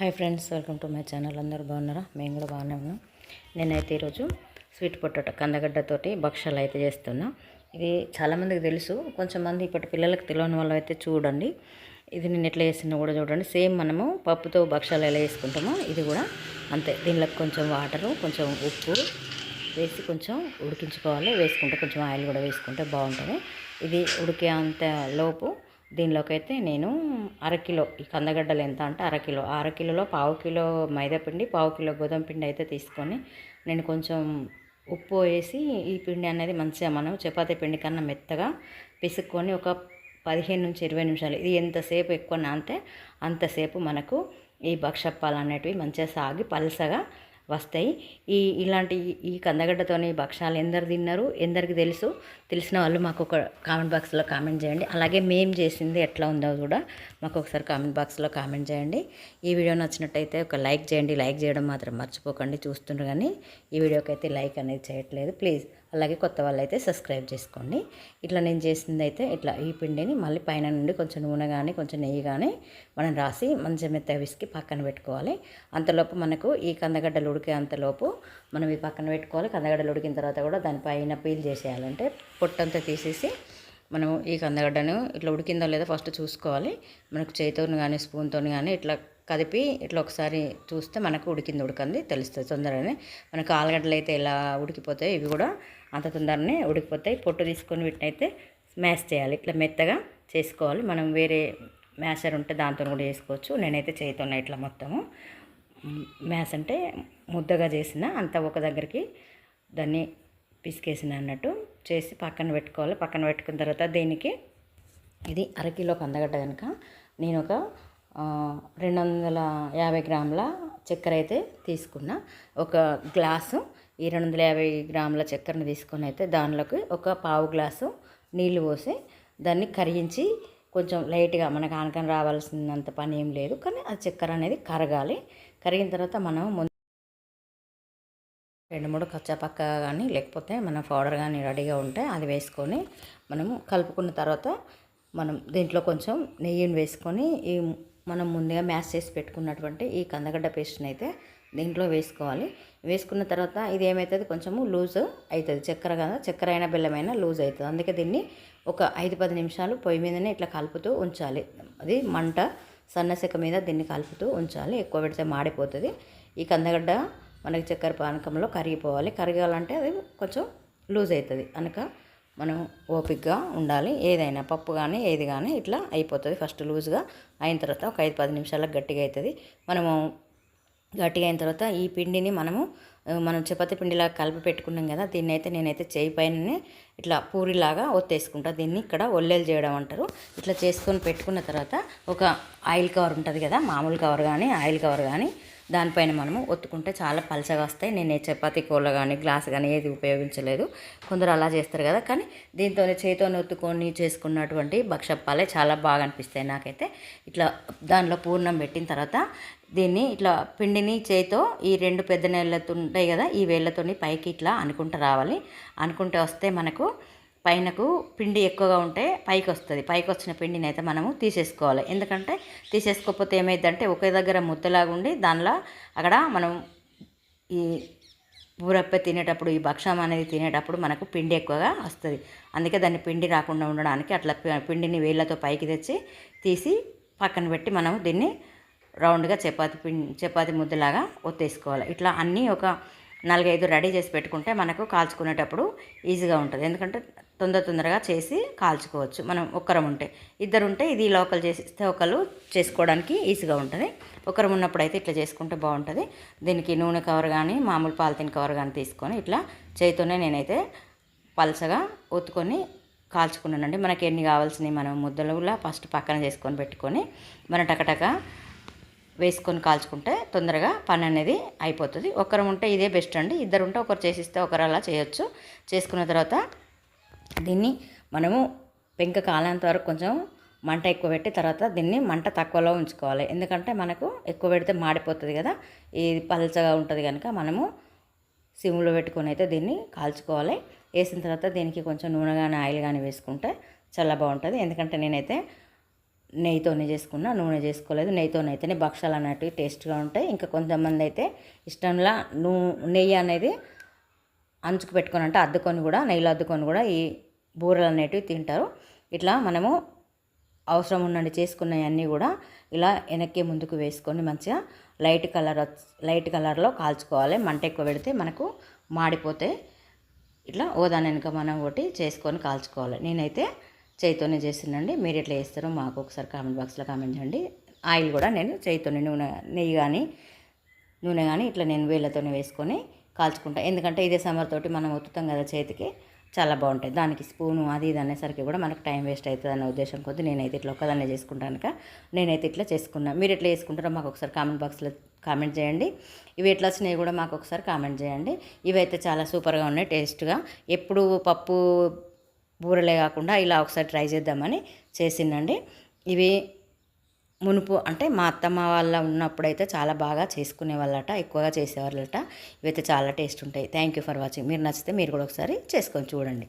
Hi friends, welcome to my channel. అందరూ బాగున్నారా? మేము కూడా బాగానే ఉన్నాం. నేనైతే ఈరోజు స్వీట్ పొటాటో కందగడ్డతోటి భక్షాలు అయితే చేస్తున్నా. ఇది చాలామందికి తెలుసు, కొంచెం మంది ఇప్పటి పిల్లలకు తెలియని వాళ్ళు అయితే చూడండి. ఇది నేను ఎట్లా చేస్తున్నా కూడా చూడండి. సేమ్ మనము పప్పుతో భక్షాలు ఎలా వేసుకుంటామో ఇది కూడా అంతే. దీనిలోకి కొంచెం వాటరు, కొంచెం ఉప్పు వేసి కొంచెం ఉడికించుకోవాలి. వేసుకుంటే కొంచెం ఆయిల్ కూడా వేసుకుంటే బాగుంటుంది. ఇది ఉడికే అంత లోపు దీనిలోకి అయితే నేను అరకిలో ఈ కందగడ్డలు ఎంత అంటే అరకిలోలో పావు కిలో మైదాపిండి, పావు కిలో గోధుమ పిండి అయితే తీసుకొని నేను కొంచెం ఉప్పు వేసి ఈ పిండి అనేది మంచిగా మనం చపాతీ పిండి కన్నా మెత్తగా పిసుక్కొని ఒక 15 నుంచి 20 నిమిషాలు, ఇది ఎంతసేపు ఎక్కువ నానితే అంతసేపు మనకు ఈ భక్షప్పాలు అనేటివి మంచిగా సాగి పలసగా వస్తాయి. ఇలాంటి ఈ కందగడ్డతోని భక్షాలు ఎందరు తిన్నారు, ఎందరికి తెలుసు? తెలిసిన వాళ్ళు మాకు ఒక కామెంట్ బాక్స్లో కామెంట్ చేయండి. అలాగే మేము చేసింది ఎట్లా ఉందో కూడా మాకు ఒకసారి కామెంట్ బాక్స్లో కామెంట్ చేయండి. ఈ వీడియో నచ్చినట్టయితే ఒక లైక్ చేయండి. లైక్ చేయడం మాత్రం మర్చిపోకండి. చూస్తుండ్రు కానీ ఈ వీడియోకి అయితే లైక్ అనేది చేయట్లేదు, ప్లీజ్. అలాగే కొత్త వాళ్ళు అయితే సబ్స్క్రైబ్ చేసుకోండి. ఇట్లా నేను చేసింది అయితే ఇట్లా ఈ పిండిని మళ్ళీ పైన నుండి కొంచెం నూనె కానీ కొంచెం నెయ్యి కానీ మనం రాసి మంచిగా మెత్తగా విసికి పక్కన పెట్టుకోవాలి. అంతలోపు మనకు ఈ కందగడ్డలు ఉడికే అంతలోపు మనం ఈ పక్కన పెట్టుకోవాలి. కందగడ్డలు ఉడికిన తర్వాత కూడా దానిపైన పీల్ చేసేయాలంటే పొట్టంతా తీసేసి మనము ఈ కందగడ్డను ఇట్లా ఉడికిందో లేదో ఫస్ట్ చూసుకోవాలి. మనకు చేతితో కానీ స్పూన్తో కానీ ఇట్లా కదిపి ఇట్లా ఒకసారి చూస్తే మనకు ఉడికింది తెలుస్తుంది తొందరగానే. మనకు ఆలుగడ్డలు అయితే ఎలా ఉడికిపోతాయి, ఇవి కూడా అంత తొందరనే ఉడికిపోతాయి. పొట్టు తీసుకొని వీటిని అయితే స్మాష్ చేయాలి. ఇట్లా మెత్తగా చేసుకోవాలి. మనం వేరే మ్యాషర్ ఉంటే దాంతో కూడా చేసుకోవచ్చు. నేనైతే చేతితోనే ఇట్లా మొత్తము మ్యాష్ అంటే ముద్దగా చేసిన అంత ఒక దగ్గరికి దాన్ని పిసికేసిన అన్నట్టు చేసి పక్కన పెట్టుకోవాలి. పక్కన పెట్టుకున్న తర్వాత దీనికి ఇది అరకిలో కందగడ్డ కనుక నేను ఒక 250 గ్రాముల చక్కెర అయితే తీసుకున్నా. ఒక గ్లాసు ఈ 250 గ్రాముల చక్కెరను తీసుకొని అయితే దానిలోకి ఒక పావు గ్లాసు నీళ్లు పోసి దాన్ని కరిగించి కొంచెం లైట్గా మనకు ఆనకం రావాల్సినంత పని ఏం లేదు, కానీ ఆ చక్కెర అనేది కరగాలి. కరిగిన తర్వాత మనం 2-3 కచ్చాపక్క కానీ లేకపోతే మన పౌడర్ కానీ రెడీగా ఉంటే అది వేసుకొని మనము కలుపుకున్న తర్వాత మనం దీంట్లో కొంచెం నెయ్యిని వేసుకొని ఈ మనం ముందుగా మ్యాష్ చేసి పెట్టుకున్నటువంటి ఈ కందగడ్డ పేస్ట్ని అయితే దీంట్లో వేసుకోవాలి. వేసుకున్న తర్వాత ఇది ఏమవుతుంది, కొంచెము లూజ్ అవుతుంది. చక్కెర కదా, చక్కెర అయినా బెల్లమైనా లూజ్ అవుతుంది. అందుకే దీన్ని ఒక 5-10 నిమిషాలు పొయ్యి మీదనే ఇట్లా కలుపుతూ ఉంచాలి. అది మంట సన్నసెక మీద దీన్ని కలుపుతూ ఉంచాలి. ఎక్కువ పెడితే మాడిపోతుంది. ఈ కందగడ్డ మనకి చక్కెర పానకంలో కరిగిపోవాలి. కరగాలంటే అది కొంచెం లూజ్ అవుతుంది కనుక మనం ఓపికగా ఉండాలి. ఏదైనా పప్పు కానీ ఏది కానీ ఇట్లా అయిపోతుంది. ఫస్ట్ లూజ్గా అయిన తర్వాత ఒక 5-10 నిమిషాలకు గట్టిగా అవుతుంది. మనము గట్టిగా అయిన తర్వాత ఈ పిండిని మనం చపాతీ పిండిలా కలిపి పెట్టుకున్నాం కదా, దీన్ని అయితే నేనైతే చేయి పైననే ఇట్లా పూరిలాగా ఒత్తేసుకుంటా. దీన్ని ఇక్కడ ఒల్లెలు చేయడం అంటారు. ఇట్లా చేసుకొని పెట్టుకున్న తర్వాత ఒక ఆయిల్ కవర్ ఉంటుంది కదా, మామూలు కవర్ కానీ ఆయిల్ కవర్ కానీ దానిపైన మనము ఒత్తుకుంటే చాలా పలచగా వస్తాయి. నేను చపాతీ కోళ్ళ కానీ గ్లాస్ కానీ ఏది ఉపయోగించలేదు. కొందరు అలా చేస్తారు కదా, కానీ దీంతో చేతితో ఒత్తుకొని చేసుకున్నటువంటి భక్షప్పాలే చాలా బాగా అనిపిస్తాయి నాకైతే. ఇట్లా దానిలో పూర్ణం పెట్టిన తర్వాత దీన్ని ఇట్లా పిండిని చేతితో ఈ 2 పెద్ద నెలలతో ఉంటాయి కదా, ఈ వేళ్ళతోని పైకి ఇట్లా అనుకుంటూ రావాలి. అనుకుంటే వస్తే మనకు పైనకు పిండి ఎక్కువగా ఉంటే పైకి వస్తుంది. పైకి వచ్చిన పిండిని అయితే మనము తీసేసుకోవాలి. ఎందుకంటే తీసేసుకోకపోతే ఏమైందంటే ఒకే దగ్గర ముద్దలాగా ఉండి దానిలో అక్కడ మనం ఈ ఊరప్ప తినేటప్పుడు, ఈ భక్షం అనేది తినేటప్పుడు మనకు పిండి ఎక్కువగా వస్తుంది. అందుకే దాన్ని పిండి రాకుండా ఉండడానికి అట్లా పిండిని వేళ్ళతో పైకి తెచ్చి తీసి పక్కన పెట్టి మనం దీన్ని రౌండ్గా చపాతీ ముద్దలాగా ఒత్తేసుకోవాలి. ఇట్లా అన్నీ ఒక 4-5 రెడీ చేసి పెట్టుకుంటే మనకు కాల్చుకునేటప్పుడు ఈజీగా ఉంటుంది. ఎందుకంటే తొందరగా చేసి కాల్చుకోవచ్చు. మనం ఒక్కరం ఉంటే, ఇద్దరు ఉంటే ఇది లోకల్ చేసిస్తే ఒకరు చేసుకోవడానికి ఈజీగా ఉంటుంది. ఒకరం ఉన్నప్పుడు అయితే ఇట్లా చేసుకుంటే బాగుంటుంది. దీనికి నూనె కవర్ కానీ మామూలు పాలిథిన్ కవర్ కానీ తీసుకొని ఇట్లా చేతితోనే నేనైతే పలసగా ఒత్తుకొని కాల్చుకున్నానండి. మనకి ఎన్ని కావాల్సినవి మనం ముద్దలులా ఫస్ట్ పక్కన చేసుకొని పెట్టుకొని మన టకటక వేసుకొని కాల్చుకుంటే తొందరగా పని అనేది అయిపోతుంది. ఒకరు ఉంటే ఇదే బెస్ట్ అండి. ఇద్దరు ఉంటే ఒకరు చేసిస్తే ఒకరు అలా చేయొచ్చు. చేసుకున్న తర్వాత దీన్ని మనము పెంక కాలేంత వరకు కొంచెం మంట ఎక్కువ పెట్టి తర్వాత దీన్ని మంట తక్కువలో ఉంచుకోవాలి. ఎందుకంటే మనకు ఎక్కువ పెడితే మాడిపోతుంది కదా, ఇది పల్చగా ఉంటుంది కనుక మనము సిమ్లో పెట్టుకొని అయితే దీన్ని కాల్చుకోవాలి. వేసిన తర్వాత దీనికి కొంచెం నూనె కానీ ఆయిల్ కానీ వేసుకుంటే చాలా బాగుంటుంది. ఎందుకంటే నేనైతే నెయ్యితోనే చేసుకున్నా, నూనె చేసుకోలేదు. నెయ్యితోనైతేనే భక్షాలు అన్నట్టు టేస్ట్గా ఉంటాయి. ఇంకా కొంతమంది అయితే ఇష్టంలా నెయ్యి అనేది అంచుకు పెట్టుకొని అంటే అద్దుకొని కూడా, నెయ్యిలో అద్దుకొని కూడా ఈ బూరెలు అనేటివి తింటారు. ఇట్లా మనము అవసరం ఉన్నది చేసుకున్నవన్నీ కూడా ఇలా వెనక్కి ముందుకు వేసుకొని మంచిగా లైట్ కలర్లో కాల్చుకోవాలి. మంట ఎక్కువ పెడితే మనకు మాడిపోతే ఇట్లా ఓదాని వెనుక మనం ఒకటి చేసుకొని కాల్చుకోవాలి. నేనైతే చేయితోనే చేసినండి. మీరు ఎట్లా చేస్తారో మాకు ఒకసారి కామెంట్ బాక్స్లో కామెంట్ చేయండి. ఆయిల్ కూడా నేను చేయితోనే నెయ్యి కానీ నూనె కానీ ఇట్లా నేను వేళ్ళతోనే వేసుకొని కాల్చుకుంటాను. ఎందుకంటే ఇదే సమర్తోటి మనం ఒత్తుతాం కదా చేతికి, చాలా బాగుంటాయి. దానికి స్పూను అది ఇది అనేసరికి కూడా మనకు టైం వేస్ట్ అవుతుంది అనే ఉద్దేశం కొద్దీ నేనైతే ఇట్లా ఒక్కదాన్నే చేసుకుంటాను. నేనైతే ఇట్లా చేసుకున్నాను. మీరు ఎట్లా చేసుకుంటారో మాకు ఒకసారి కామెంట్ బాక్స్లో కామెంట్ చేయండి. ఇవి ఎట్లా వచ్చినాయి కూడా మాకు ఒకసారి కామెంట్ చేయండి. ఇవైతే చాలా సూపర్గా ఉన్నాయి, టేస్ట్గా. ఎప్పుడు పప్పు బూరెలే కాకుండా ఇలా ఒకసారి ట్రై చేద్దామని చేసిందండి. ఇవి మునుపు అంటే మా అత్తమ్మ వాళ్ళ ఉన్నప్పుడైతే చాలా బాగా చేసుకునే వాళ్ళట, ఎక్కువగా చేసేవాళ్ళట. ఇవైతే చాలా టేస్ట్ ఉంటాయి. Thank you for watching. మీరు నచ్చితే మీరు కూడా ఒకసారి చేసుకొని చూడండి.